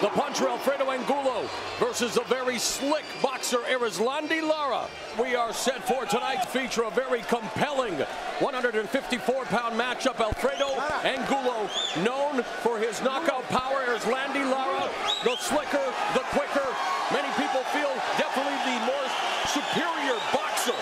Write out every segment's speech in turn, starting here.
The puncher Alfredo Angulo versus a very slick boxer Lara. We are set for tonight's feature, a very compelling 154-pound matchup. Alfredo Angulo, known for his knockout power. Lara, the slicker, the quicker. Many people feel definitely the more superior boxer.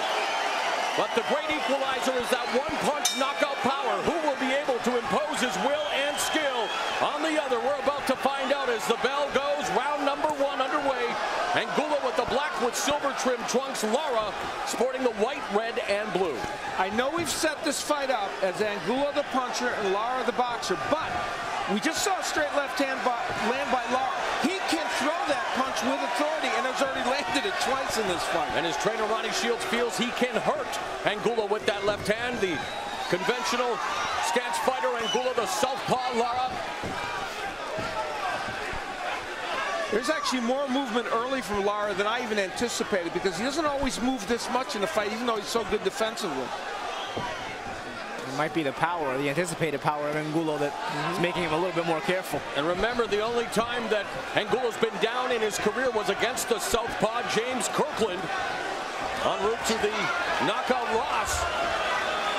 But the great equalizer is that one-punch knockout power. Who will be able to impose his will and skill on the other? We're about to find out as the bell goes. Round number 1 underway. Angulo with the black with silver trim trunks. Lara sporting the white, red, and blue. I know we've set this fight up as Angulo the puncher and Lara the boxer, but we just saw a straight left hand land by Lara. He can throw that punch with authority, and has already landed it twice in this fight. And his trainer Ronnie Shields feels he can hurt Angulo with that left hand. The conventional stance fighter Angulo, the southpaw Lara. There's actually more movement early from Lara than I even anticipated, because he doesn't always move this much in the fight, even though he's so good defensively. It might be the power, the anticipated power of Angulo that is making him a little bit more careful. And remember, the only time that Angulo's been down in his career was against the southpaw James Kirkland, en route to the knockout loss.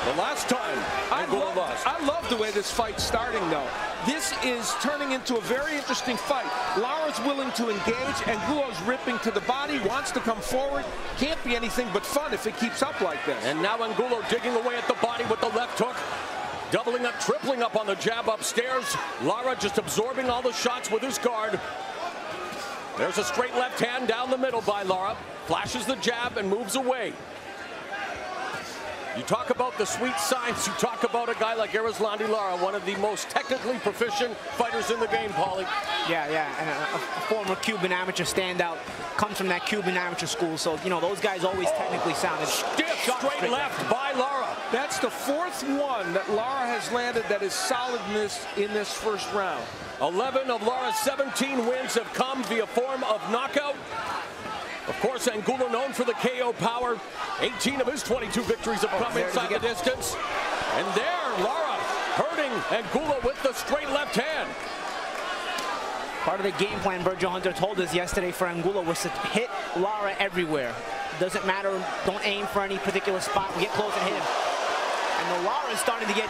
The last time Angulo lost. I love the way this fight's starting, though. This is turning into a very interesting fight. Lara's willing to engage. Angulo's ripping to the body, wants to come forward. Can't be anything but fun if it keeps up like this. And now Angulo digging away at the body with the left hook. Doubling up, tripling up on the jab upstairs. Lara just absorbing all the shots with his guard. There's a straight left hand down the middle by Lara. Flashes the jab and moves away. You talk about the sweet science, you talk about a guy like Lara, one of the most technically proficient fighters in the game, Paulie. Yeah, and a former Cuban amateur standout, comes from that Cuban amateur school, so, you know, those guys always technically sounded. Stiff straight left by Lara. That's the 4th one that Lara has landed that is solid in this first round. 11 of Lara's 17 wins have come via form of knockout. Of course, Angulo known for the KO power. 18 of his 22 victories have come inside the distance. And there, Lara hurting Angulo with the straight left hand. Part of the game plan Virgil Hunter told us yesterday for Angulo was to hit Lara everywhere. Doesn't matter, don't aim for any particular spot, get close and hit him. And Lara's starting to get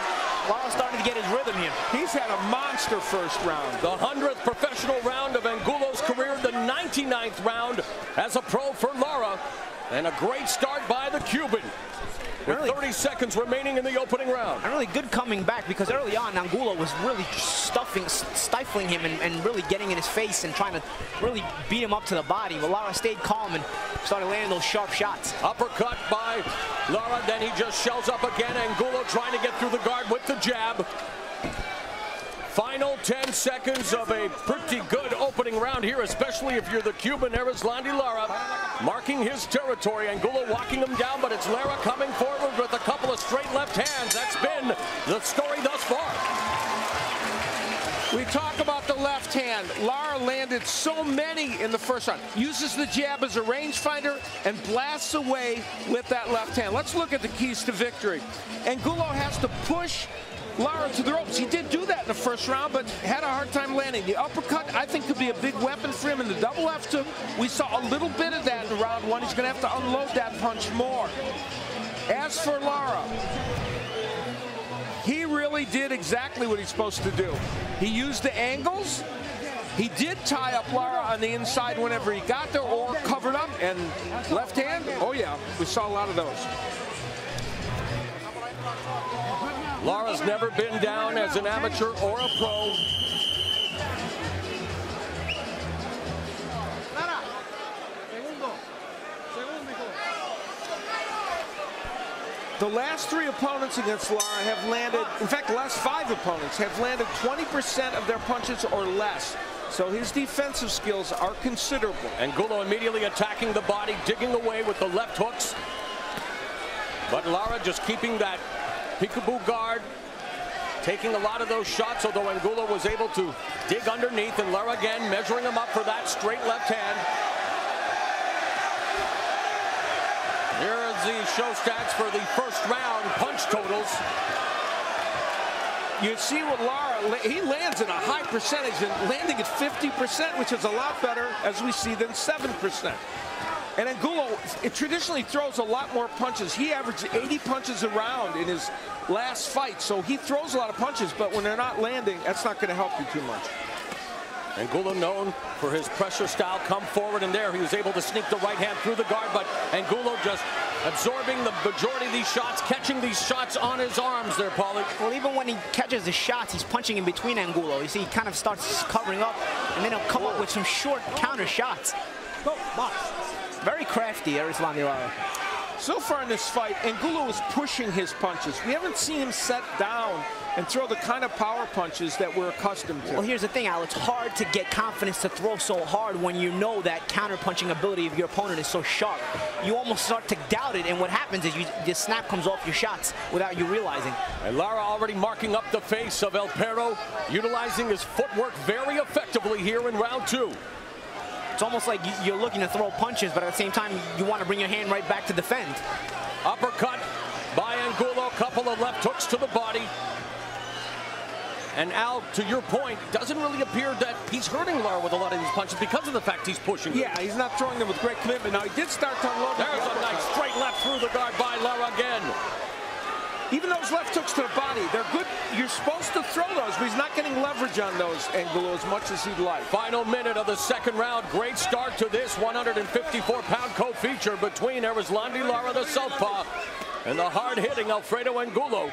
his rhythm here. He's had a monster first round. The 100th professional round of Angulo's career, the 99th round as a pro for Lara, and a great start by the Cuban. With 30 seconds remaining in the opening round. And really good coming back, because early on Angulo was really stifling him and really getting in his face and trying to really beat him up to the body. But Lara stayed calm and started landing those sharp shots. Uppercut by Lara, then he just shells up again. Angulo trying to get through the guard with the jab. Final 10 seconds of a pretty good opening round here, especially if you're the Cuban Lara, marking his territory. Angulo walking him down, but it's Lara coming forward with a couple of straight left hands. That's been the story thus far. We talk about the left hand. Lara landed so many in the first round. Uses the jab as a rangefinder and blasts away with that left hand. Let's look at the keys to victory. Angulo has to push Lara to the ropes. He did do that in the first round, but had a hard time landing. The uppercut, I think, could be a big weapon for him in the double left hook. We saw a little bit of that in round 1. He's going to have to unload that punch more. As for Lara, he really did exactly what he's supposed to do. He used the angles. He did tie up Lara on the inside whenever he got there, or covered up. And left hand, oh yeah, we saw a lot of those. Lara's never been down as an amateur or a pro. The last 3 opponents against Lara have landed, in fact, the last 5 opponents have landed 20% of their punches or less. So his defensive skills are considerable. Angulo immediately attacking the body, digging away with the left hooks. But Lara just keeping that peekaboo guard, taking a lot of those shots, although Angulo was able to dig underneath, and Lara again measuring him up for that straight left hand. Here are the show stats for the first round punch totals. You see what Lara, he lands in a high percentage, and landing at 50%, which is a lot better, as we see, than 7%. And Angulo, it traditionally throws a lot more punches. He averaged 80 punches a round in his last fight, so he throws a lot of punches, but when they're not landing, that's not going to help you too much. Angulo known for his pressure style, come forward, and there he was able to sneak the right hand through the guard, but Angulo just absorbing the majority of these shots, catching these shots on his arms there, Paulie. Well, even when he catches the shots, he's punching in between Angulo. You see, he kind of starts covering up, and then he'll come up with some short counter shots. Go, box. Very crafty, Erislandy Lara. So far in this fight, Angulo is pushing his punches. We haven't seen him set down and throw the kind of power punches that we're accustomed to. Well, here's the thing, Al. It's hard to get confidence to throw so hard when you know that counter-punching ability of your opponent is so sharp. You almost start to doubt it, and what happens is the snap comes off your shots without you realizing. And Lara already marking up the face of El Perro, utilizing his footwork very effectively here in round 2. It's almost like you're looking to throw punches, but at the same time, you want to bring your hand right back to defend. Uppercut by Angulo, couple of left hooks to the body. And Al, to your point, doesn't really appear that he's hurting Lara with a lot of these punches because of the fact he's pushing. Yeah, he's not throwing them with great commitment. Now, he did start to unload. There's a nice straight left through the guard by Lara again. Even those left hooks to the body, they're good. You're supposed to throw those, but he's not getting leverage on those, Angulo, as much as he'd like. Final minute of the second round. Great start to this 154-pound co-feature between Erislandy Lara, the southpaw, and the hard-hitting Alfredo Angulo.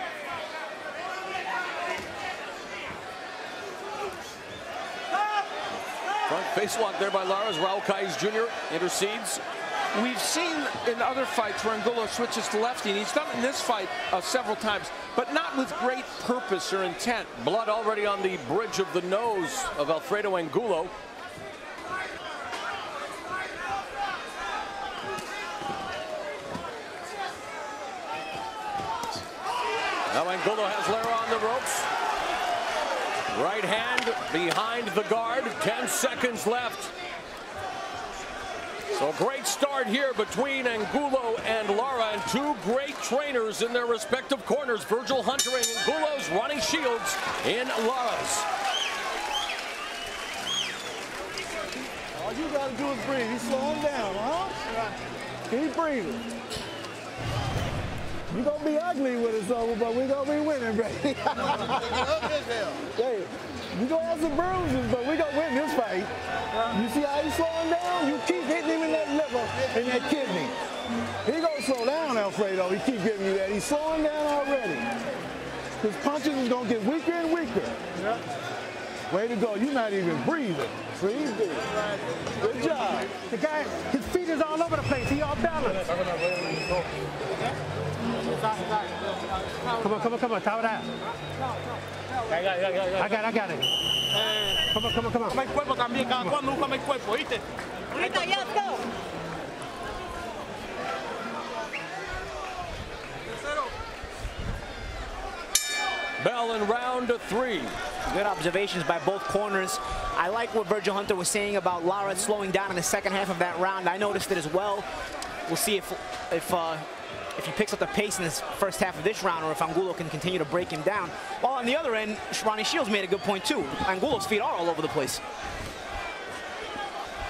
Front face lock there by Lara as Raul Caiz Jr. intercedes. We've seen in other fights where Angulo switches to lefty, and he's done it in this fight several times, but not with great purpose or intent. Blood already on the bridge of the nose of Alfredo Angulo. Now Angulo has Lara on the ropes. Right hand behind the guard, 10 seconds left. So great start here between Angulo and Lara, and two great trainers in their respective corners. Virgil Hunter in Angulo's, Ronnie Shields in Lara's. All you gotta do is breathe. He's slowing down, huh? Keep breathing. You're gonna be ugly with us over, but we're gonna be winning, baby. Hey, you're gonna have some bruises, but we're gonna win this fight. You see how he's slowing down? You keep hitting him in that liver and that kidney. He gonna slow down, Alfredo. He keep giving you that. He's slowing down already. His punches is gonna get weaker and weaker. Way to go. You're not even breathing. Breathe good. Good job. The guy, his feet is all over the place. He all balanced. Come on. Towel that. I got it. Come on. Bell in round 3. Good observations by both corners. I like what Virgil Hunter was saying about Lara slowing down in the second half of that round. I noticed it as well. We'll see if he picks up the pace in this first half of this round, or if Angulo can continue to break him down. While on the other end, Ronnie Shields made a good point too. Angulo's feet are all over the place.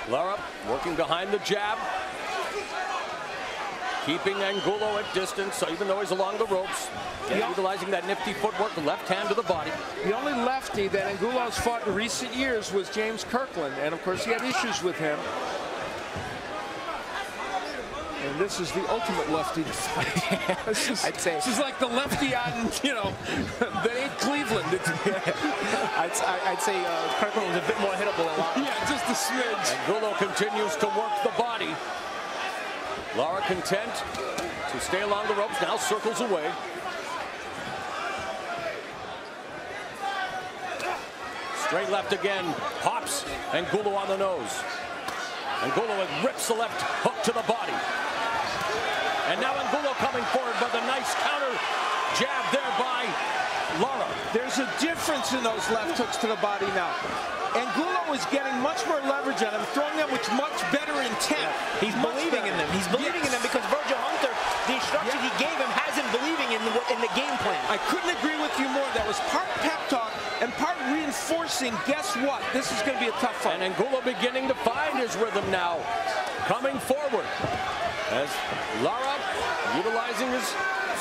Lara working behind the jab, keeping Angulo at distance, so even though he's along the ropes, utilizing that nifty footwork, left hand to the body. The only lefty that Angulo's fought in recent years was James Kirkland, and of course he had issues with him. And this is the ultimate lefty to fight. This is like the lefty on, you know, that ain't Cleveland. I'd say Kirkland was a bit more hittable than Lara. Yeah, just a smidge. Angulo continues to work the body. Lara content to stay along the ropes, now circles away. Straight left again, pops Angulo on the nose. Angulo rips the left hook to the body. And now Angulo coming forward, but a nice counter jab there by Lara. There's a difference in those left hooks to the body now. Angulo is getting much more leverage on him, throwing them with much better intent. He's believing in them. He's believing in them because Virgil Hunter, the instruction he gave him, has him believing in the game plan. I couldn't agree with you more. That was part pep talk and part reinforcing. Guess what? This is going to be a tough fight. And Angulo beginning to find his rhythm now, coming forward as Lara utilizing his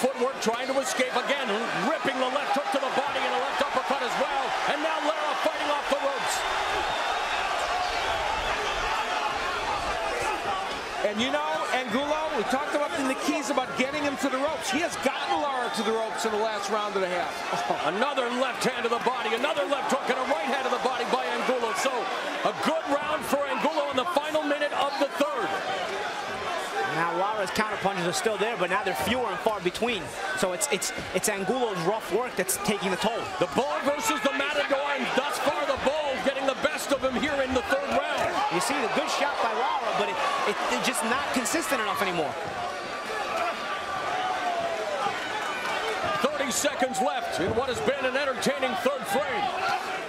footwork, trying to escape again, ripping the left hook to the body and a left uppercut as well. And now Lara fighting off the ropes. And you know, Angulo, we talked about in the keys about getting him to the ropes. He has gotten Lara to the ropes in the last round and a half. Oh, another left hand to the body, another left hook, and a right hand to the body by Angulo. So a good round for Angulo in the final minute of the third. Now Lara's counterpunches are still there, but now they're fewer and far between. So it's Angulo's rough work that's taking the toll. The Bull versus the Matador, and thus far the Bull getting the best of him here in the third round. You see the good shot by Lara, but it's just not consistent enough anymore. 30 seconds left in what has been an entertaining third frame.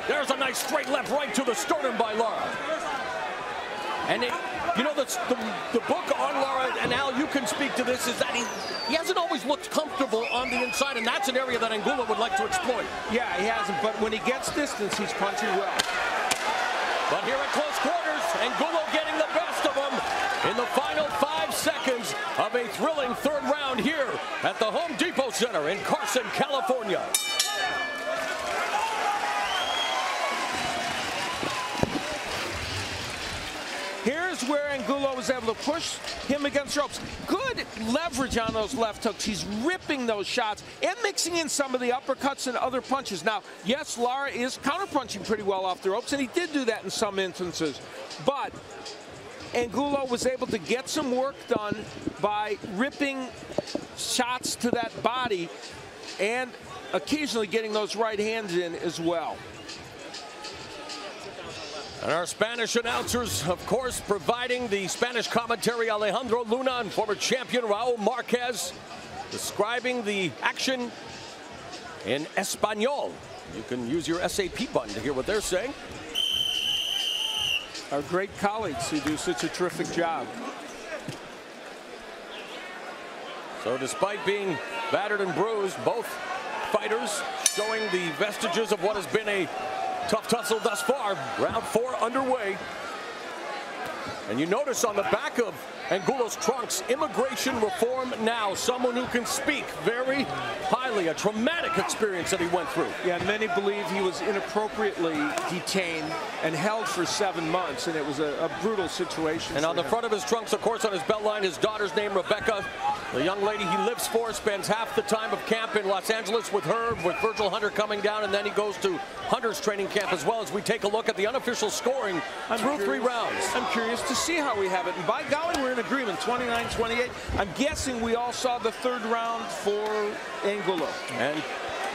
There's a nice straight left right to the sternum by Lara. And you know, the book on Lara, and Al, you can speak to this, is that he hasn't always looked comfortable on the inside, and that's an area that Angulo would like to exploit. Yeah, he hasn't, but when he gets distance, he's punching well. But here at close quarters, Angulo getting the best of him in the final 5 seconds of a thrilling third round here at the Home Depot Center in Carson, California. Here's where Angulo was able to push him against ropes. Good leverage on those left hooks. He's ripping those shots and mixing in some of the uppercuts and other punches. Now, yes, Lara is counterpunching pretty well off the ropes, and he did do that in some instances. But Angulo was able to get some work done by ripping shots to that body and occasionally getting those right hands in as well. And our Spanish announcers, of course, providing the Spanish commentary, Alejandro Luna and former champion Raul Marquez, describing the action in Espanol. You can use your SAP button to hear what they're saying. Our great colleagues who do such a terrific job. So despite being battered and bruised, both fighters showing the vestiges of what has been a tough tussle thus far. Round 4 underway. And you notice on the back of Angulo's trunks, immigration reform now. Someone who can speak very highly. A traumatic experience that he went through. Yeah, many believe he was inappropriately detained and held for 7 months, and it was a brutal situation. And on the front of his trunks, of course, on his belt line, his daughter's name, Rebecca. The young lady he lives for, spends half the time of camp in Los Angeles with her, with Virgil Hunter coming down, and then he goes to Hunter's training camp as well, as we take a look at the unofficial scoring through 3 rounds. I'm curious to see how we have it. And by golly, we're in agreement, 29-28. I'm guessing we all saw the third round for Angulo. And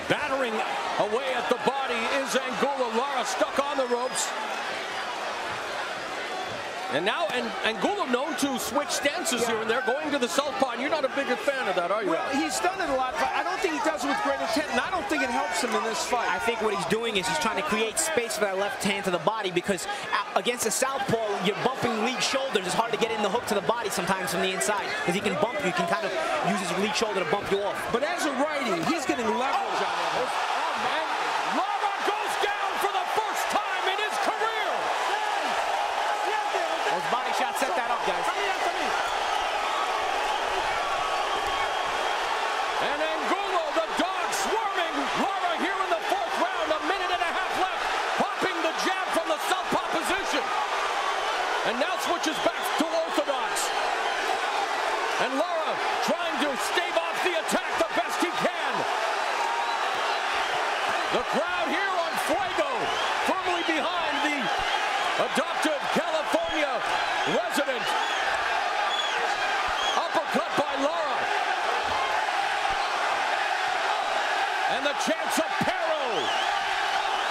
battering away at the body is Angulo. Lara stuck on the ropes. And now Angulo known to switch stances here and there, going to the southpaw. And you're not a bigger fan of that, are you? Well, he's done it a lot, but I don't think he does it with great intent, and I don't think it helps him in this fight. I think what he's doing is he's trying to create space for that left hand to the body, because against a southpaw, you're bumping lead shoulders. It's hard to get in the hook to the body sometimes from the inside, because he can bump you. He can kind of use his lead shoulder to bump you off. But as a righty, he's getting leverage on it. Lara goes down for the first time in his career. Those body shots set that up, guys. And Angulo, the dog swarming Lara here in the 4th round. A minute and a half left. Popping the jab from the southpaw position. And now switches back to orthodox. And Lara trying to stave off the attack the best he can. The crowd here on fuego, firmly behind the adopted California resident. Uppercut by Lara. And the chants of peril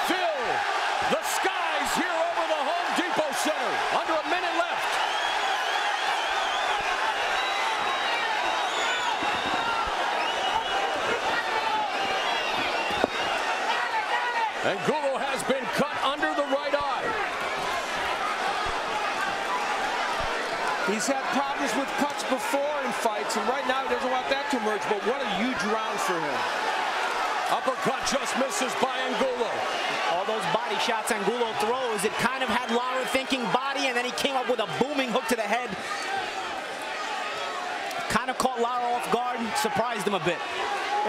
fill the skies here over the Home Depot Center. Under a minute left. Angulo has been cut under the right eye. He's had problems with cuts before in fights, and right now he doesn't want that to emerge, but what a huge round for him. Uppercut just misses by Angulo. All those body shots Angulo throws, it kind of had Lara thinking body, and then he came up with a booming hook to the head. Kind of caught Lara off guard, surprised him a bit.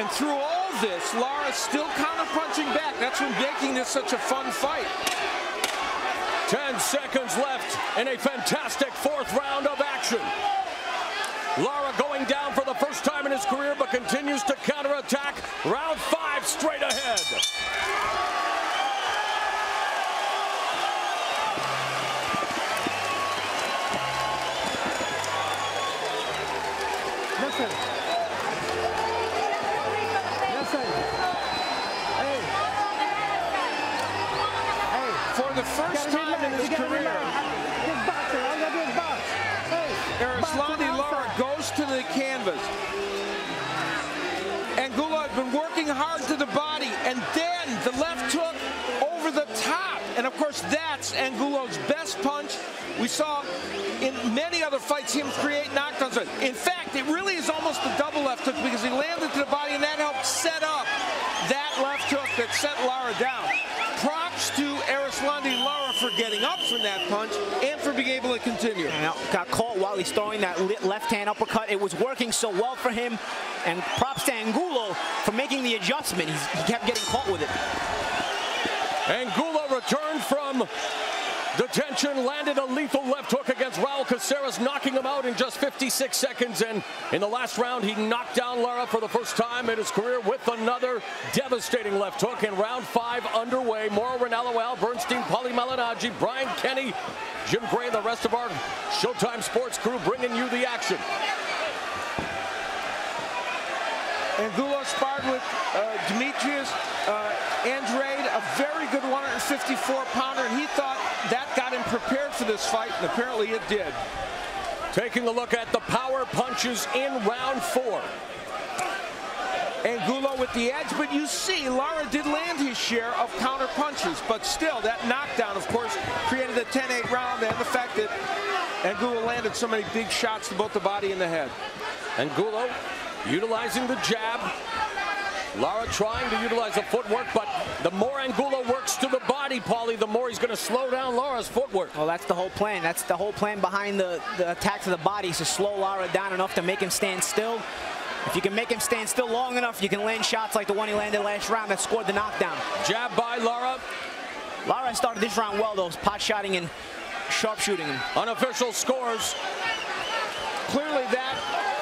And through all this, Lara's still counter-punching back. That's what making this such a fun fight. 10 seconds left in a fantastic fourth round of action. Lara going down for the first time in his career, but continues to counterattack. Round 5 straight ahead. Listen. Listen. Hey. Hey. For the first time in his career, Erislandy Lara goes to the canvas. Angulo had been working hard to the body, and then the left hook over the top. And of course, that's Angulo's best punch. We saw in many other fights him create knockdowns. In fact, it really is almost a double left hook because he landed to the body, and that helped set up that left hook that sent Lara down. Props to Erislandy Lara for getting up from that punch and for being able to continue. Now, got caught while he's throwing that left-hand uppercut. It was working so well for him. And props to Angulo for making the adjustment. He kept getting caught with it. Angulo returned from detention, landed a lethal left hook against Raul Caceres, knocking him out in just 56 seconds. And in the last round, he knocked down Lara for the first time in his career with another devastating left hook. And round 5 underway. Mauro Ranallo, Al Bernstein, Paulie Malignaggi, Brian Kenny, Jim Gray, and the rest of our Showtime Sports crew bringing you the action. Angulo sparred with Demetrius Andrade, a very good 154-pounder, and he thought that got him prepared for this fight, and apparently it did. Taking a look at the power punches in round 4. Angulo with the edge, but you see Lara did land his share of counter punches, but still that knockdown, of course, created a 10-8 round, and the fact that Angulo landed so many big shots to both the body and the head. Angulo utilizing the jab. Lara trying to utilize the footwork, but the more Angulo works to the body, Paulie, the more he's going to slow down Lara's footwork. Well, that's the whole plan. That's the whole plan behind the attack to the body, is to slow Lara down enough to make him stand still. If you can make him stand still long enough, you can land shots like the one he landed last round that scored the knockdown. Jab by Lara. Lara started this round well, though, pot shotting and sharpshooting him. Unofficial scores. Clearly that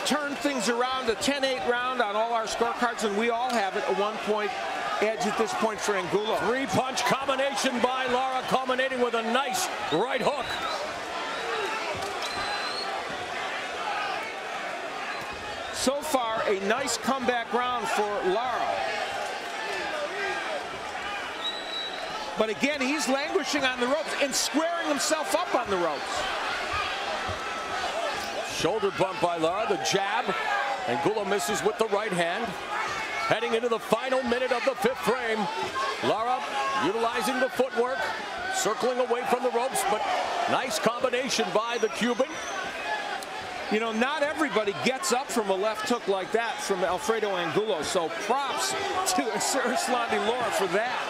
turned things around, a 10-8 round on all our scorecards, and we all have it a 1-point edge at this point for Angulo. 3-punch combination by Lara, culminating with a nice right hook. So far, a nice comeback round for Lara. But again, he's languishing on the ropes and squaring himself up on the ropes. Shoulder bump by Lara, the jab. Angulo misses with the right hand. Heading into the final minute of the 5th frame. Lara utilizing the footwork, circling away from the ropes, but nice combination by the Cuban. You know, not everybody gets up from a left hook like that from Alfredo Angulo, so props to Erislandy Lara for that.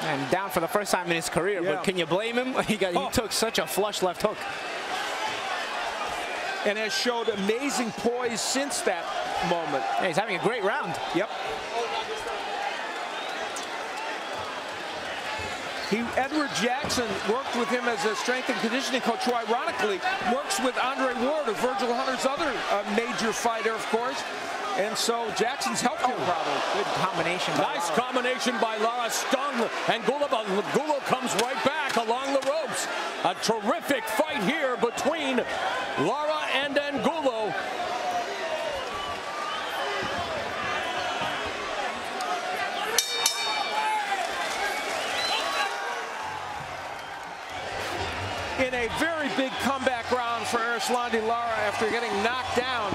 And down for the first time in his career, Yeah. but can you blame him? He took such a flush left hook. And has showed amazing poise since that moment. Yeah, he's having a great round. Yep. Edward Jackson worked with him as a strength and conditioning coach, who ironically works with Andre Ward, of Virgil Hunter's other major fighter, of course. And so Jackson's helped him probably. Good combination. Nice combination by Lara, stung Angulo, but Angulo comes right back along the ropes. A terrific fight here between Lara and Angulo. In a very big comeback round for Erislandy Lara after getting knocked down.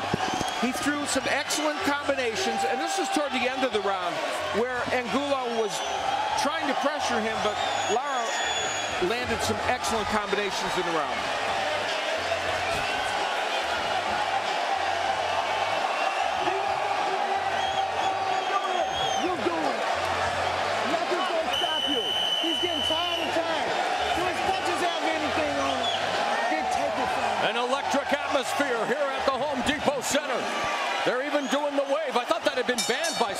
He threw some excellent combinations, and this was toward the end of the round where Angulo was trying to pressure him, but Lara landed some excellent combinations in the round.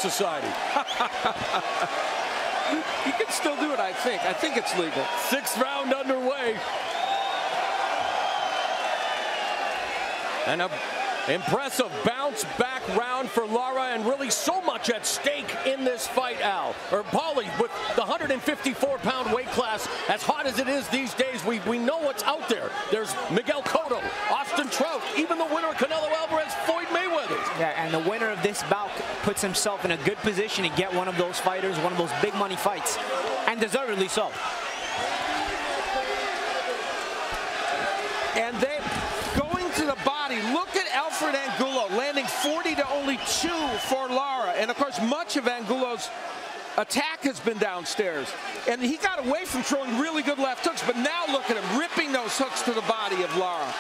Society. You can still do it, I think. I think it's legal. 6th round underway. And an impressive bounce back round for Lara, and really so much at stake in this fight, Al. Or Paulie, with the 154-pound weight class, as hot as it is these days, we know what's out there. There's Miguel Cotto, Austin Trout, even the winner, Canelo Alvarez, Floyd Mayweather. Yeah, and the winner of this bout puts himself in a good position to get one of those fighters, one of those big money fights, and deservedly so. And they going to the body. Look at Alfred Angulo landing 40 to only 2 for Lara. And of course, much of Angulo's attack has been downstairs. And he got away from throwing really good left hooks, but now look at him ripping those hooks to the body of Lara.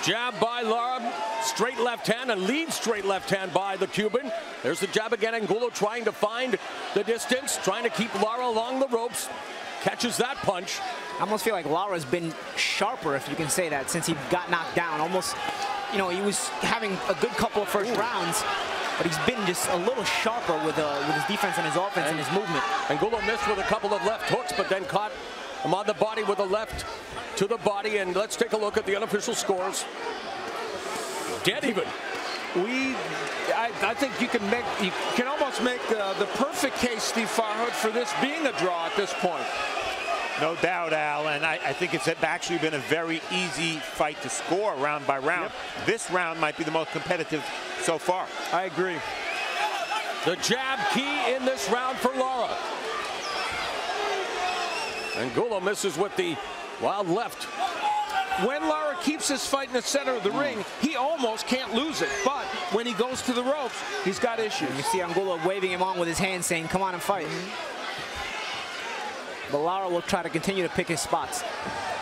Jab by Lara, straight left hand, and lead straight left hand by the Cuban. There's the jab again. Angulo trying to find the distance, trying to keep Lara along the ropes. Catches that punch. I almost feel like Lara's been sharper, if you can say that, since he got knocked down. Almost, you know, he was having a good couple of first rounds, but he's been just a little sharper with his defense and his offense and his movement. Angulo missed with a couple of left hooks, but then caught him on the body with a left to the body. And let's take a look at the unofficial scores. Dead even. I think you can almost make the perfect case, Steve Farhood, for this being a draw at this point. No doubt, Al, and I think it's actually been a very easy fight to score round by round. Yep. This round might be the most competitive so far. I agree. The jab key in this round for Lara. Angulo misses with the wild left. When Lara keeps his fight in the center of the ring, he almost can't lose it. But when he goes to the ropes, he's got issues. You see Angulo waving him on with his hand, saying, come on and fight. But Lara will try to continue to pick his spots.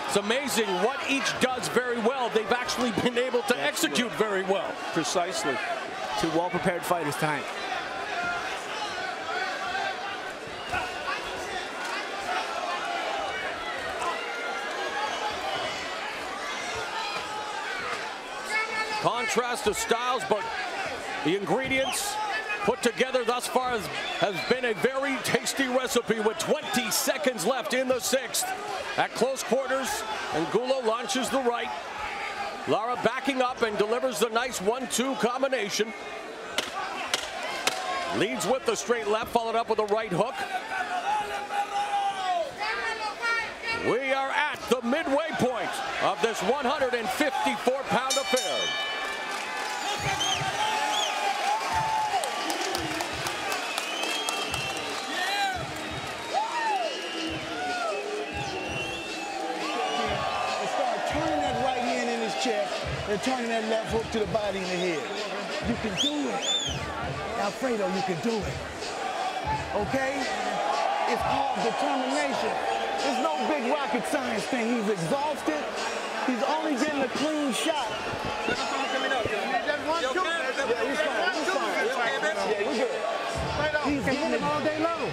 It's amazing what each does very well. They've actually been able to execute very well. Precisely. 2 well-prepared fighters tonight. Contrast of styles, but the ingredients put together thus far has been a very tasty recipe with 20 seconds left in the 6th. At close quarters, Angulo launches the right. Lara backing up and delivers the nice 1-2 combination. Leads with the straight left, followed up with a right hook. We are at the midway point of this 154-pound affair. And turning that left hook to the body and the head. You can do it. Alfredo, you can do it. Okay? It's called determination. It's no big rocket science thing. He's exhausted. He's only getting a clean shot. Yeah, we're good. He's getting it all day long.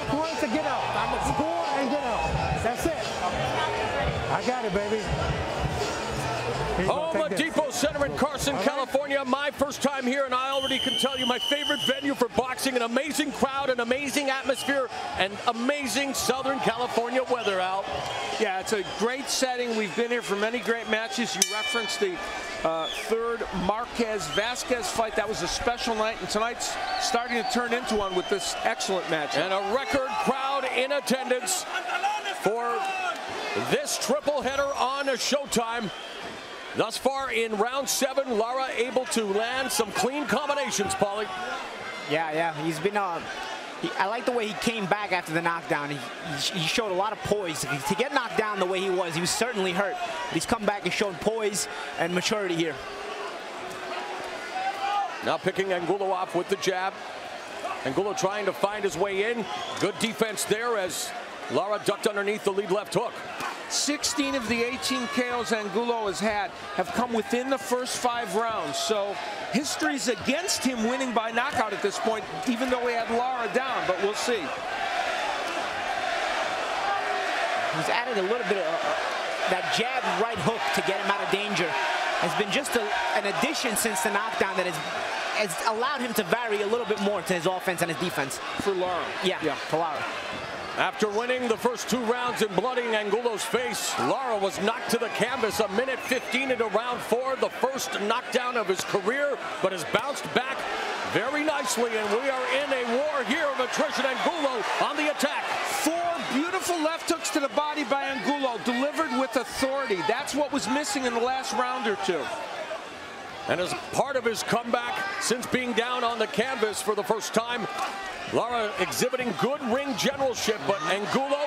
Score to get out. Score and get out. That's it. I got it, baby. Home Depot Center in Carson, California. My first time here, and I already can tell you my favorite venue for boxing. An amazing crowd, an amazing atmosphere, and amazing Southern California weather, Al. Yeah, it's a great setting. We've been here for many great matches. You referenced the 3rd Marquez-Vasquez fight. That was a special night, and tonight's starting to turn into one with this excellent match. And a record crowd in attendance for this triple header on SHOWTIME. Thus far in round 7, Lara able to land some clean combinations, Paulie. Yeah, he's been, I like the way he came back after the knockdown. He showed a lot of poise. To get knocked down the way he was certainly hurt. But he's come back and shown poise and maturity here. Now picking Angulo off with the jab. Angulo trying to find his way in. Good defense there as Lara ducked underneath the lead left hook. 16 of the 18 KOs Angulo has had have come within the first 5 rounds. So history's against him winning by knockout at this point, even though he had Lara down, but we'll see. He's added a little bit of that jab right hook to get him out of danger has been just an addition since the knockdown that has allowed him to vary a little bit more to his offense and his defense. For Lara. Yeah, for Lara. After winning the first 2 rounds and blooding Angulo's face, Lara was knocked to the canvas a minute 15 into round 4, the first knockdown of his career, but has bounced back very nicely, and we are in a war here of attrition. Angulo on the attack. 4 beautiful left hooks to the body by Angulo, delivered with authority. That's what was missing in the last round or 2. And as part of his comeback since being down on the canvas for the first time, Lara exhibiting good ring generalship, but Angulo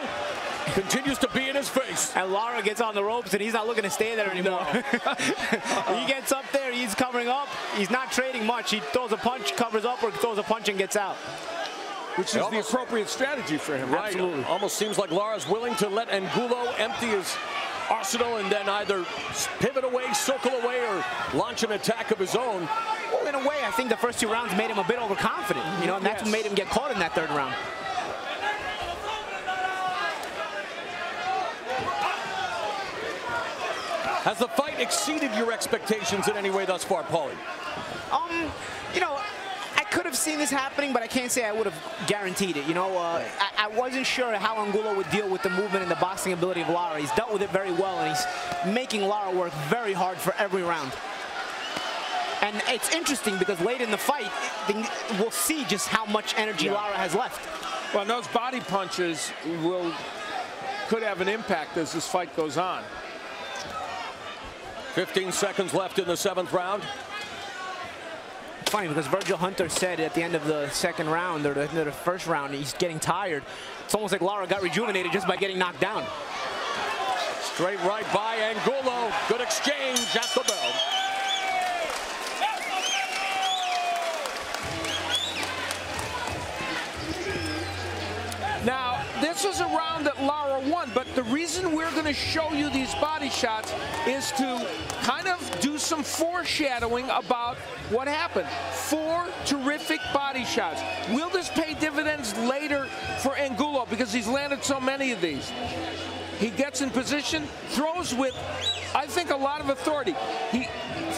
continues to be in his face. And Lara gets on the ropes, and he's not looking to stay there anymore. He gets up there, he's covering up. He's not trading much. He throws a punch, covers up, or throws a punch and gets out. Which is the appropriate strategy for him. Right. Absolutely. Almost seems like Lara's willing to let Angulo empty his arsenal and then either pivot away, circle away, or launch an attack of his own. Well, in a way, I think the first 2 rounds made him a bit overconfident, you know, and that's what made him get caught in that 3rd round. Has the fight exceeded your expectations in any way thus far, Paulie? You know, I could have seen this happening, but I can't say I would have guaranteed it. You know, I wasn't sure how Angulo would deal with the movement and the boxing ability of Lara. He's dealt with it very well, and he's making Lara work very hard for every round. And it's interesting because late in the fight, we'll see just how much energy Lara has left. Well, those body punches could have an impact as this fight goes on. 15 seconds left in the 7th round. It's funny because Virgil Hunter said at the end of the 2nd round or the end of the 1st round, he's getting tired. It's almost like Lara got rejuvenated just by getting knocked down. Straight right by Angulo. Good exchange at the bell. Now, this was a round that Lara won, but the reason we're going to show you these body shots is to kind of do some foreshadowing about what happened. 4 terrific body shots. Will this pay dividends later for Angulo because he's landed so many of these? He gets in position, throws with, I think, a lot of authority. He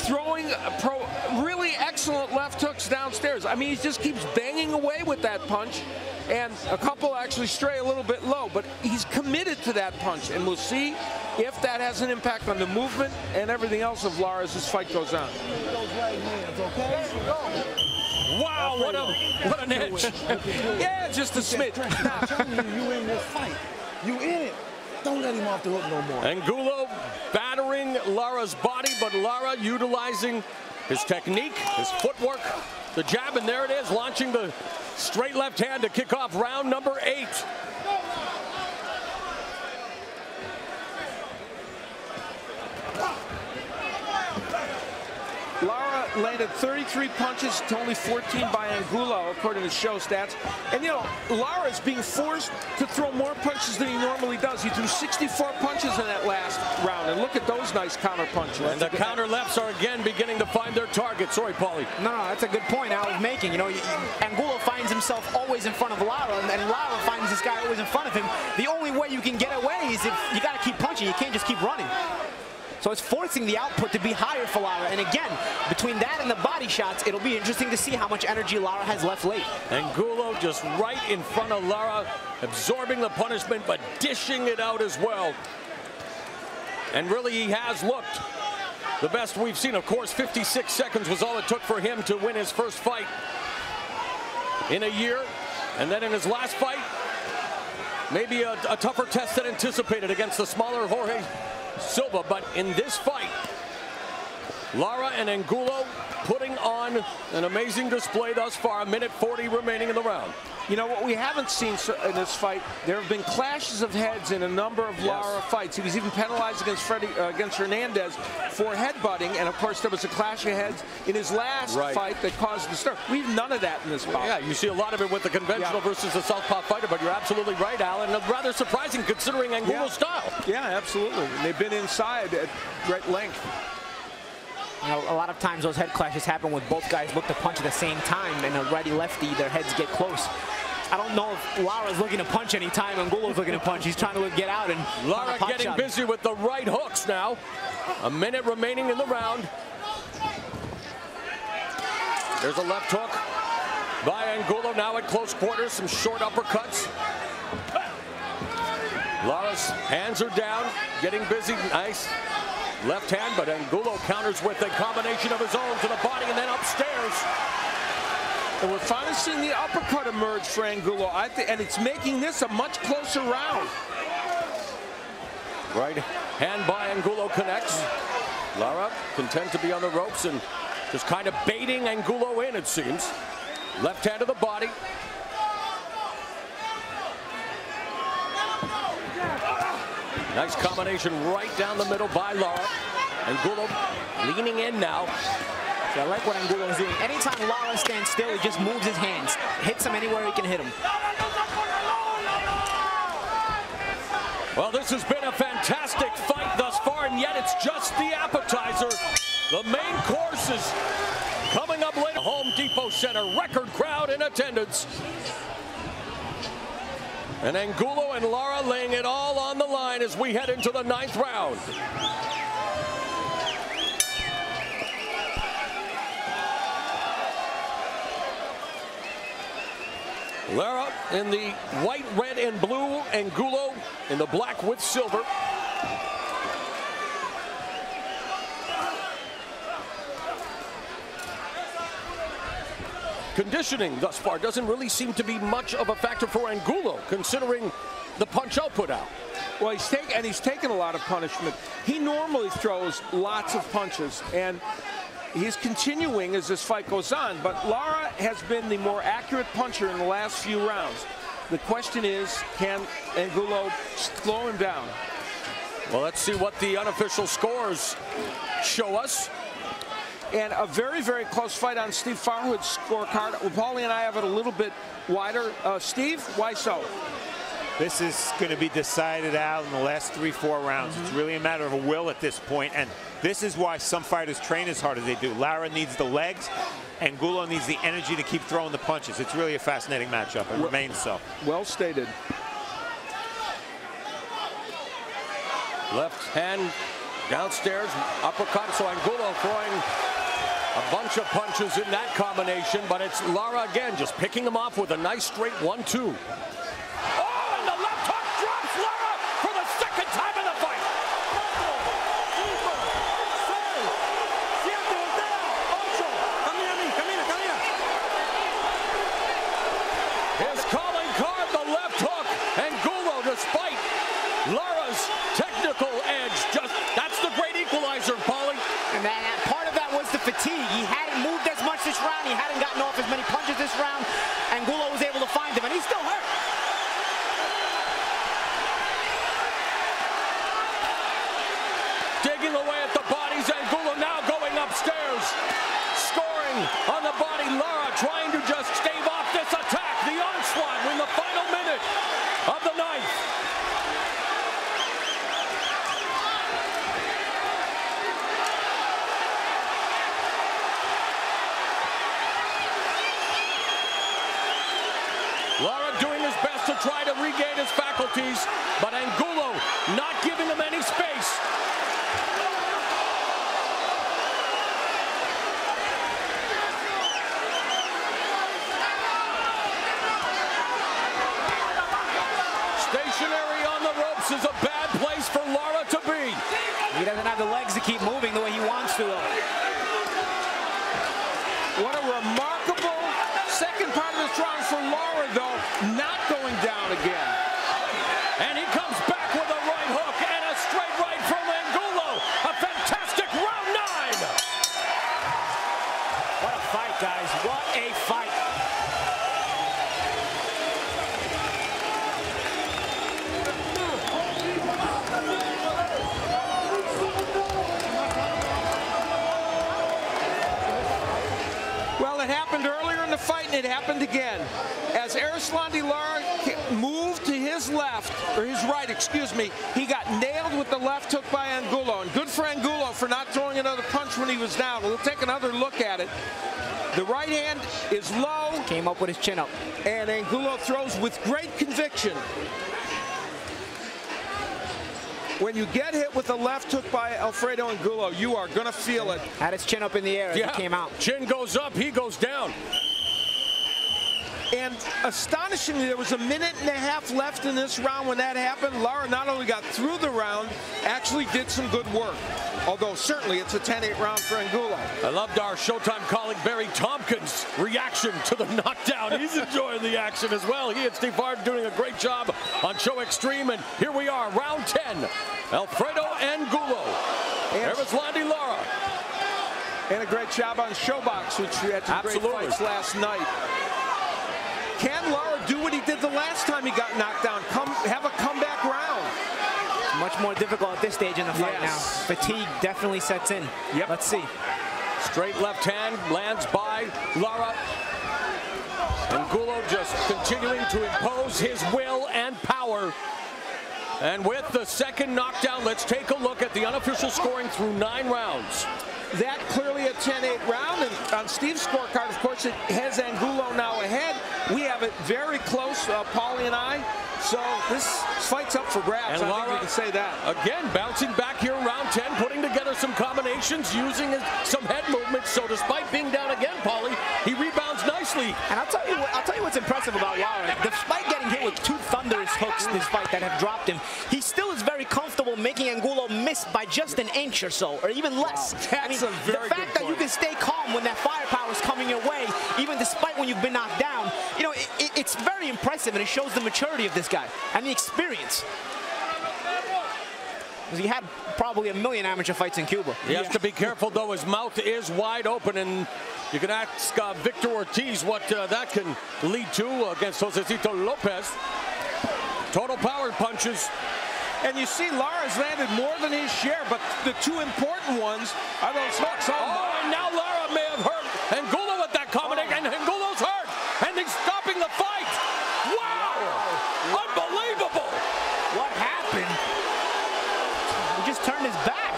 throwing really excellent left hooks downstairs. I mean, he just keeps banging away with that punch, and a couple actually stray a little bit low, but he's committed to that punch, and we'll see if that has an impact on the movement and everything else of Lara as this fight goes on. Wow, what an edge. Yeah, just a smidge. I'm telling you, you in this fight. You in it. Don't let him off the hook no more. Angulo battering Lara's body, but Lara utilizing his technique, his footwork, the jab, and there it is, launching the straight left hand to kick off round number 8. Lara landed 33 punches to only 14 by Angulo, according to show stats. And, you know, Lara is being forced to throw more punches than he normally does. He threw 64 punches in that last round, and look at those nice counter punches. And the counter lefts are again beginning to find their target. Sorry, Paulie. No, that's a good point I was making. You know, Angulo finds himself always in front of Lara, and Lara finds this guy always in front of him. The only way you can get away is if you got to keep punching. You can't just keep running. So it's forcing the output to be higher for Lara. And again, between that and the body shots, it'll be interesting to see how much energy Lara has left late. Angulo just right in front of Lara, absorbing the punishment, but dishing it out as well. And really, he has looked the best we've seen. Of course, 56 seconds was all it took for him to win his first fight in a year. And then in his last fight, maybe a tougher test than anticipated against the smaller Jorge Silva, but in this fight, Lara and Angulo putting on an amazing display thus far. A minute 40 remaining in the round. You know what we haven't seen in this fight, there have been clashes of heads in a number of Lara fights. He was even penalized against Hernandez for headbutting, and of course there was a clash of heads in his last fight that caused the stir. We have none of that in this bout. Yeah, you see a lot of it with the conventional versus the southpaw fighter, but you're absolutely right, Alan. Rather surprising considering Angulo's style. Yeah, absolutely. And they've been inside at great length. You know, a lot of times those head clashes happen when both guys look to punch at the same time, and a righty-lefty, their heads get close. I don't know if Lara's looking to punch anytime. Angulo's looking to punch. He's trying to get out. And Lara getting busy with the right hooks now. A minute remaining in the round. There's a left hook by Angulo now at close quarters. Some short uppercuts. Lara's hands are down, getting busy. Nice left hand, but Angulo counters with a combination of his own to the body and then upstairs. And we're finally seeing the uppercut emerge for Angulo, and it's making this a much closer round. Right hand by Angulo connects. Lara content to be on the ropes and just kind of baiting Angulo in, it seems. Left hand to the body. Nice combination right down the middle by Lara. Angulo leaning in now. So I like what Angulo is doing. Anytime Lara stands still, he just moves his hands. Hits him anywhere he can hit him. Well, this has been a fantastic fight thus far, and yet it's just the appetizer. The main course is coming up later. Home Depot Center, record crowd in attendance. And Angulo and Lara laying it all on the line as we head into the 9th round. Lara in the white, red, and blue. Angulo in the black with silver. Conditioning thus far doesn't really seem to be much of a factor for Angulo, considering the punch output out. Well, he's taken a lot of punishment. He normally throws lots of punches, and he's continuing as this fight goes on. But Lara has been the more accurate puncher in the last few rounds. The question is, can Angulo slow him down? Well, let's see what the unofficial scores show us. And a very, very close fight on Steve Farhood's scorecard. Paulie and I have it a little bit wider. Steve, why so? This is going to be decided out in the last 3-4 rounds. It's really a matter of a will at this point, and this is why some fighters train as hard as they do. Lara needs the legs, Angulo needs the energy to keep throwing the punches. It's really a fascinating matchup, and remains so. Well stated. Left hand downstairs, uppercut, so Angulo throwing a bunch of punches in that combination, but it's Lara again just picking him off with a nice straight 1-2. Oh, and the left hook drops Lara for the second time in the fight. His calling card, the left hook. Angulo, despite Lara's technical edge, that's the great equalizer, Paulie. And part of that was the fatigue. He hadn't moved as much this round. He hadn't gotten off as many punches this round. Angulo was able to find him, and he's still hurt. Digging away at the bodies. Angulo now going upstairs. Scoring on the body. Lara trying to just stave off this attack. The onslaught in the final minute of the 9th. Lara doing his best to try to regain his faculties, but Angulo not giving him any space. Stationary on the ropes is a bad place for Lara to be. He doesn't have the legs to keep moving the way he wants to, though. What a remarkable second part of this round for Lara, though, not going down again. And he comes back with a right hook and a straight right from Angulo. A fantastic round 9. What a fight, guys. What a fight. Well, it happened earlier in the fight, and it happened again. As Erislandy Lara moved to his left, or his right, excuse me, he got nailed with the left hook by Angulo. And good for Angulo for not throwing another punch when he was down. We'll take another look at it. The right hand is low. Came up with his chin up. And Angulo throws with great conviction. When you get hit with a left hook by Alfredo Angulo, you are going to feel it. Had his chin up in the air as he came out. Chin goes up, he goes down. And astonishingly, there was a minute and a half left in this round when that happened. Lara not only got through the round, actually did some good work. Although certainly it's a 10-8 round for Angulo. I loved our Showtime colleague Barry Tompkins' reaction to the knockdown. He's enjoying the action as well. He and Steve Hart doing a great job on Show Extreme. And here we are, round 10. Alfredo Angulo, Erislandy Lara. And a great job on Showbox, which we had some great fights last night. Can Lara do what he did the last time he got knocked down? Have a comeback round? Much more difficult at this stage in the fight now. Fatigue definitely sets in. Yep. Let's see. Straight left hand lands by Lara. Angulo just continuing to impose his will and power. And with the second knockdown, let's take a look at the unofficial scoring through 9 rounds. That clearly a 10-8 round, and on Steve's scorecard, of course, it has Angulo now ahead. We have it very close, Paulie and I. So this fight's up for grabs. And I think we can say that. Again, bouncing back here in round 10, putting together some combinations, using some head movements. So despite being down again, Paulie, he rebounds nicely. And I'll tell you what's impressive about Lara. Despite getting hit with 2 thunderous hooks this fight that have dropped him, he still is very comfortable making Angulo miss by just an inch or so, or even less. Wow, that's a very the fact that you can stay calm when that firepower is coming your way, even despite when you've been knocked down, you know, it's very impressive, and it shows the maturity of this guy and the experience. He had probably a million amateur fights in Cuba. He has to be careful, though. His mouth is wide open, and you can ask Victor Ortiz what that can lead to against Josecito Lopez. Total power punches. And you see Lara's landed more than his share, but the 2 important ones are those hooks. Oh, and now Lara may have hurt Angulo with that combination, and Angulo's hurt, and he's stopping the fight. Wow! Unbelievable! What happened? He just turned his back.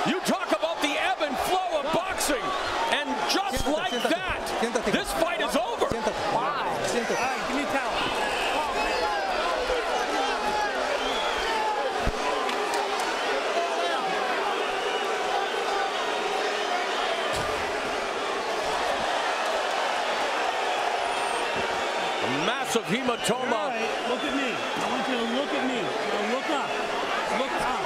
You talk about the ebb and flow of boxing, and just like that, this fight is over. Wow. All right, give me a towel. Massive hematoma. All right, look at me. I want you to look at me. Now look up. Look out.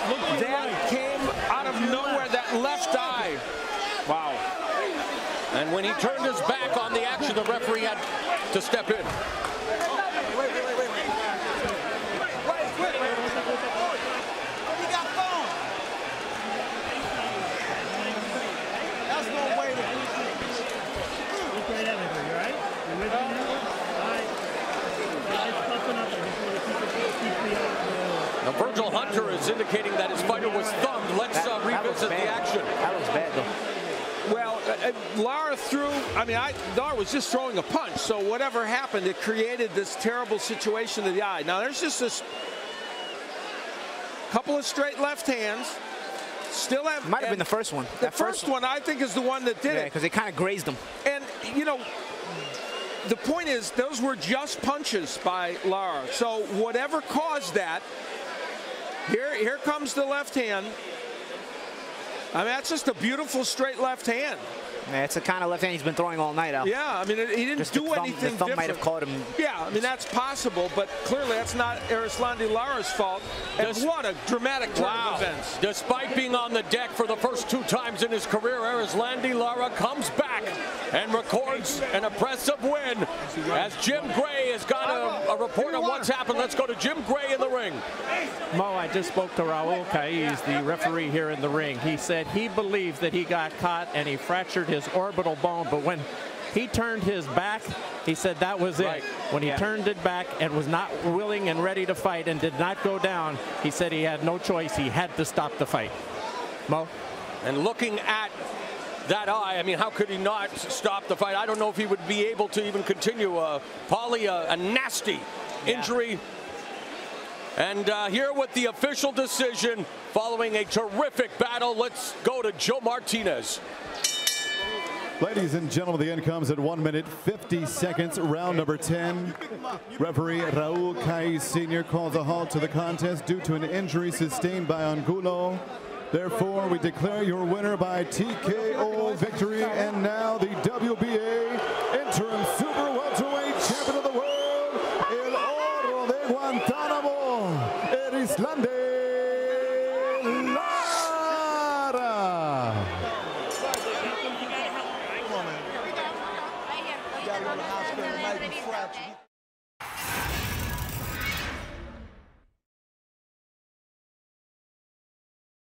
Look to your That right. came out of nowhere, that left eye. Wow. And when he turned his back on the action, the referee had to step in. Now, Virgil Hunter is indicating that his fighter was thumbed. Let's revisit the action. That was bad, though. Well, Lara threw, Lara was just throwing a punch, so whatever happened, it created this terrible situation to the eye. Now, there's just this couple of straight left hands. Still have... Might have been the first one. The first one, I think, is the one that did it. Yeah, because it kind of grazed him. And, you know, the point is, those were just punches by Lara. So whatever caused that, here comes the left hand. I mean, that's just a beautiful straight left hand. Yeah, it's the kind of left hand he's been throwing all night, Al. Yeah, I mean, he didn't Just do anything the thumb different. might have caught him. Yeah, I mean, that's possible, but clearly that's not Erislandy Lara's fault. And what a dramatic turn of events. Despite being on the deck for the first 2 times in his career, Erislandy Lara comes back and records an impressive win. As Jim Gray has got a report on what's happened, let's go to Jim Gray in the ring. Mo, I just spoke to Raul Caiz, the referee here in the ring. He said he believes that he got caught and he fractured his orbital bone, but when he turned his back, he said that was it. When he turned it back and was not willing and ready to fight and did not go down, he said he had no choice. He had to stop the fight. Mo? And looking at that eye, I mean, how could he not stop the fight? I don't know if he would be able to even continue. Paulie, a nasty injury. And here with the official decision following a terrific battle, let's go to Joe Martinez. Ladies and gentlemen, the end comes at 1 minute 50 seconds, round number 10. Referee Raul Caiz Sr. calls a halt to the contest due to an injury sustained by Angulo. Therefore, we declare your winner by TKO victory. And now the WBA interim super welterweight champion of the world, El Oro de Guantánamo, Erislandy Lara. Right here.